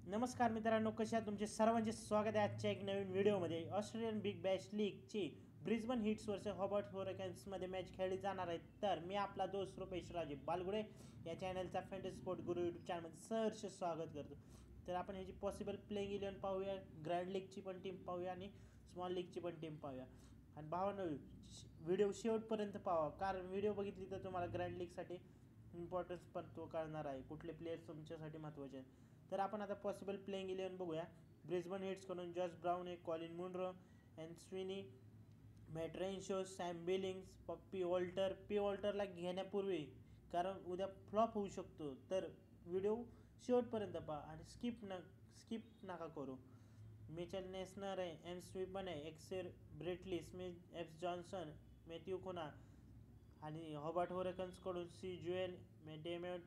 नमस्कार मित्रांनो, कशा आहात? तुमचे सर्वांचे स्वागत आहे आजच्या एक नवीन व्हिडिओमध्ये. ऑस्ट्रेलियन बिग बॅश लीगची ब्रिस्बन हिट्स वर्सेस हॉबर्ट हुरिकेन्समध्ये मॅच खेळली जाणार आहे. तर मी आपला दोस्त रुपेश राजे बालगुडे या चॅनलचा फॅन्टसी स्पोर्ट गुरु यूट्यूब चॅनलमध्ये सहर्ष स्वागत करतो. तर आपण ह्याची पॉसिबल प्लेइंग 11 पाहूया, ग्रँड लीगची पण टीम पाहूया आणि स्मॉल लीगची पण टीम पाहूया. आणि भावांनो, व्हिडिओ शेवटपर्यंत पाहा, कारण व्हिडिओ बघितली तर तुम्हाला ग्रँड लीगसाठी इम्पॉर्टन्स पण तो कळणार आहे, कुठले प्लेयर्स तुमच्यासाठी महत्त्वाचे आहेत. तर आपण आता पॉसिबल प्लेइंग 11 बघूया. ब्रिस्बन हिट्सकडून जॉश ब्राउन आहे, Colin Munro, and Sweeney, Matt Renshaw, Sam Billings, P वॉल्टरला घेण्यापूर्वी, कारण उद्या फ्लॉप होऊ शकतो, तर व्हिडिओ शेवटपर्यंत पहा आणि स्किप नका करू. मिचेल नेसनर आहे, एम स्वीपन आहे, Xavier Bartlett, Smith, F Johnson, Matthew Kuhnemann आणि हॉबर्ट हुरिकेन्सकडून C Jewell, Dermott,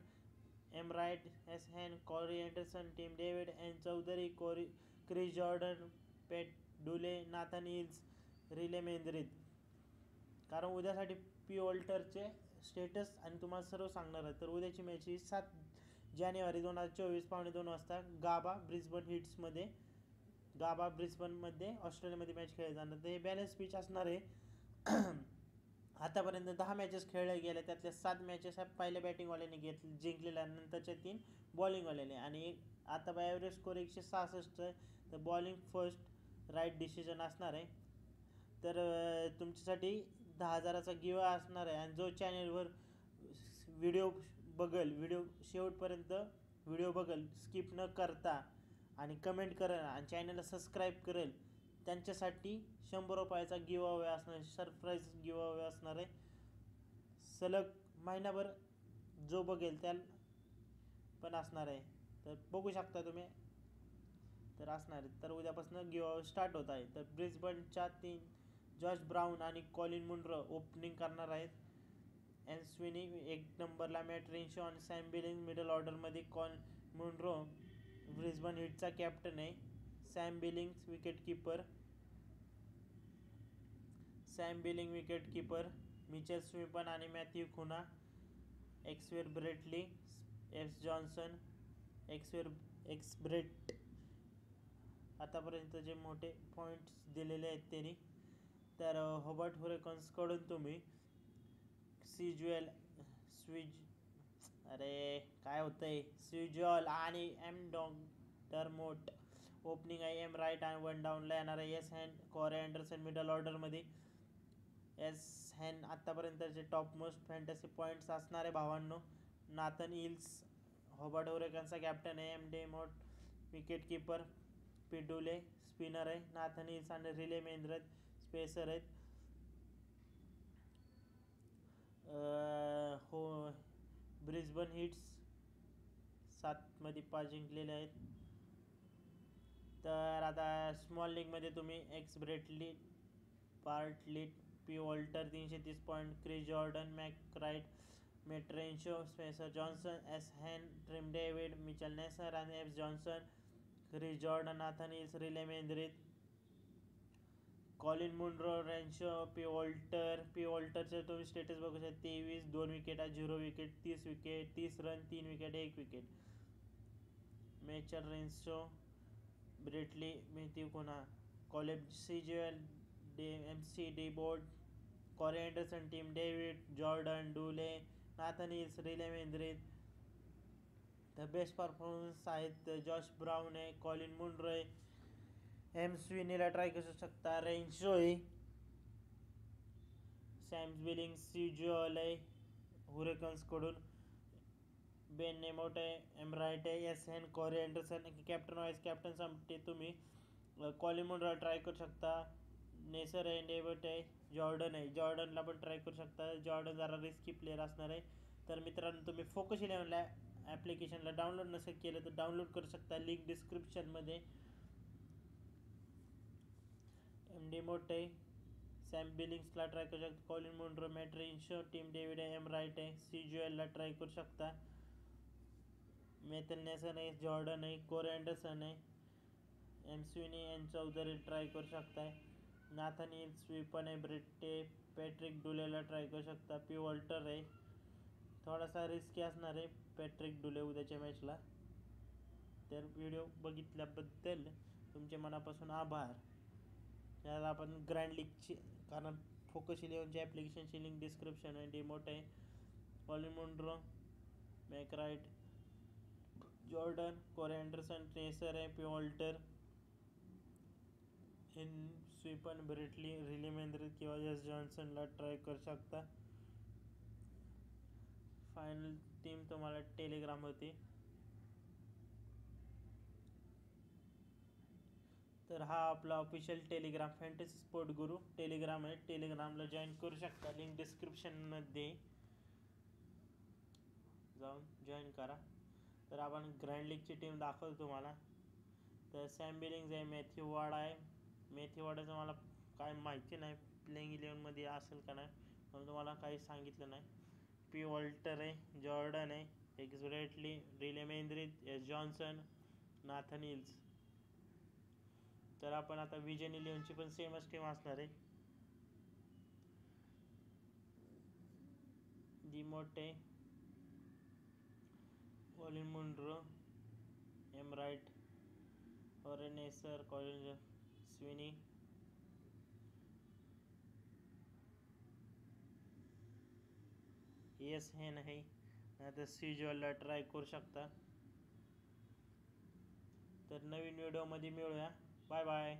M Wright, S Hain, Corey Anderson, Tim David, N Chaudhary, Chris Jordan, Pat Dooley, Nathan Ellis, Riley Meredith. कारण उद्यासाठी P वॉल्टरचे status आणि तुम्हाला सर्व सांगणार आहे. तर उद्याची मॅच ही 7 जानेवारी 2024 2:15 वाजता गाबा ब्रिस्बनमध्ये ऑस्ट्रेलियामध्ये मॅच खेळली जाणार. तर हे बॅलन्स पिच असणार आहे. आतापर्यंत 10 मॅचेस खेळल्या गेल्या, त्यातल्या 7 मॅचेस पहिल्या बॅटिंगवाल्याने जिंकलेल्या, नंतरच्या 3 बॉलिंगवाल्याने. आणि आता ॲव्हरेज स्कोर 166 आहे. तर बॉलिंग फर्स्ट राईट डिसिजन असणार आहे. तर तुमच्यासाठी 10,000चा गिवा असणार आहे. आणि जो चॅनलवर व्हिडिओ शेवटपर्यंत स्किप न करता आणि कमेंट करेल आणि चॅनलला सबस्क्राईब करेल, त्यांच्यासाठी 100 रुपयाचा गिव्हअवे असणार आहे, सरप्राईज गिव्हअवे असणार आहे. सलग महिनाभर जो बघेल त्याला पण असणार आहे. तर बघू शकता तुम्ही, तर असणार आहे. तर उद्यापासून गिव्हअवे स्टार्ट होत आहे. तर ब्रिस्बनच्या 3 जॉश ब्राउन आणि कॉलिन मुनरो ओपनिंग करणार आहेत. एन स्विनी 1 नंबरला, मॅट रेनशो आणि सॅम बिलिंग मिडल ऑर्डरमध्ये. मुनरो ब्रिस्बन हिटचा कॅप्टन आहे. Sam Billing wicket Mitchell Swepson आणि Matthew Kuhnemann, Xavier Bartlett, F Johnson, X Brett. आतापर्यंत जे मोठे पॉईंट्स दिलेले आहेत त्यांनी. तर हॉबर्ट हुरिकेन्सकडून तुम्ही स्विज्युअल आणि एम डॉर्मोट ओपनिंग आहे. एम राईट आणि 1 डाऊनला येणार आहे. S Hain, Corey Anderson middle ऑर्डरमध्ये. एस हॅन आत्तापर्यंतचे टॉप मोस्ट फॅन्टसी पॉईंट्स असणारे भावांनो. नाथन हिल्स हॉबर्ट हुरिकेन्सचा कॅप्टन आहे. M Dermott wicket keeper. P Dooley spinner आहे. नाथन हिल्स आणि रिले मेंद्रित स्पेसर आहेत. ब्रिस्बन हिट्स 7मध्ये 5 जिंकलेले आहेत. तर आता स्मॉल लीगमध्ये तुम्ही X Bartlett, Bartlett, P Walter 330 point, Chris Jordan, मॅकराईट, Matt Renshaw, Spencer Johnson, S Hain, Tim David, Mitchell Neser आणि F Johnson, Chris Jordan, Nathan Ellis, Riley Meredith, Colin Munro, Renshaw, P वॉल्टरचे तुम्ही status बघू शकता. 23, 2 wicket, 0 wicket, 30 wicket, 30 run, 3 wicket, 1 wicket. Mitchell Renshaw, Bartlett, Matthew Kuhnemann, Caleb Jewell, M C D board, Corey Anderson, Tim David, Jordan, Dooley, Nathan Ellis, Riley Meredith. तर best performance आहेत. Josh Brown आहे, Colin Munro आहे, M स्विनीला try करू शकता, रेनशो आहे, Sam billing, स्युज्युअल आहे हुरिकेन्सकडून, Ben नेमोट आहे, एम राईट आहे, S Hain, Corey Anderson. Captain vice कॅप्टनसाठी तुम्ही कॉलिन मुनरोला ट्राय करू शकता. नेसर आहे, डेव्हिड आहे, जॉर्डनला पण ट्राय करू शकता. जॉर्डन जरा रिस्की प्लेअर असणार आहे. तर मित्रांनो, तुम्ही फोकस 11 ॲप्लिकेशनला डाउनलोड नसेल केलं तर डाउनलोड करू शकता, लिंक डिस्क्रिप्शनमध्ये. एम डेमोट आहे, सॅम बिलिंग्सला ट्राय करू शकता. Colin Munro, Matt Renshaw, Tim David आहे, एम राईट आहे, सीज्युएलला ट्राय करू शकता. मेथल नेसन आहे, जॉर्डन आहे, कोरी अँडरसन आहे, M Sweeney, N Chaudhary try करू शकताय. नाथन हिल्स, स्वीपन आहे, ब्रेट्टे, पॅट्रिक डुलेला ट्राय करू शकता. पी वॉल्टर आहे, थोडासा रिस्की असणार आहे पॅट्रिक डुले उद्याच्या मॅचला. तर व्हिडिओ बघितल्याबद्दल तुमचे मनापासून आभार. याला आपण ग्रँड लीगची, कारण फोकस 11च्या ॲप्लिकेशनची लिंक डिस्क्रिप्शन आहे. डिमोट आहे कॉलिन मुंड्रो, मॅकराईट, जॉर्डन, कोरे अँडरसन, ट्रेसर आहे, पिवॉल्टर, इन स्वीपन, ब्रिटली, रिली मेंद्रित किंवा एस जॉन्सनला ट्राय करू शकता. फायनल टीम तुम्हाला टेलिग्राम होती. तर हा आपला ऑफिशियल टेलिग्राम फॅन्टसी स्पोर्ट गुरु टेलिग्राम आहे. टेलिग्रामला जॉईन करू शकता. लिंक डिस्क्रिप्शनमध्ये जाऊन जॉईन करा. तर आपण ग्रँड लीगची टीम दाखवतो तुम्हाला. तर सॅम बिलिंग्ज आहे, मॅथ्यू वार्ड आहे. मॅथ्यू वार्डाचं मला काय माहिती नाही प्लेइंग 11मध्ये असेल का नाही, म्हणून तुम्हाला काही सांगितलं नाही. पी वॉल्टर आहे, जॉर्डन आहे, X Bartlett, Riley Meredith, S Johnson, Nathan Ellis. तर आपण आता विजन 11ची पण सेमच टीम असणार आहे. Dermott, Colin Munro, M Wright, ऑरेनेसर, कॉलिन स्विनी, येस हे नाही, नाहीतर सिज्युअलला ट्राय करू शकता. तर नवीन व्हिडिओमध्ये मिळूया. Bye bye.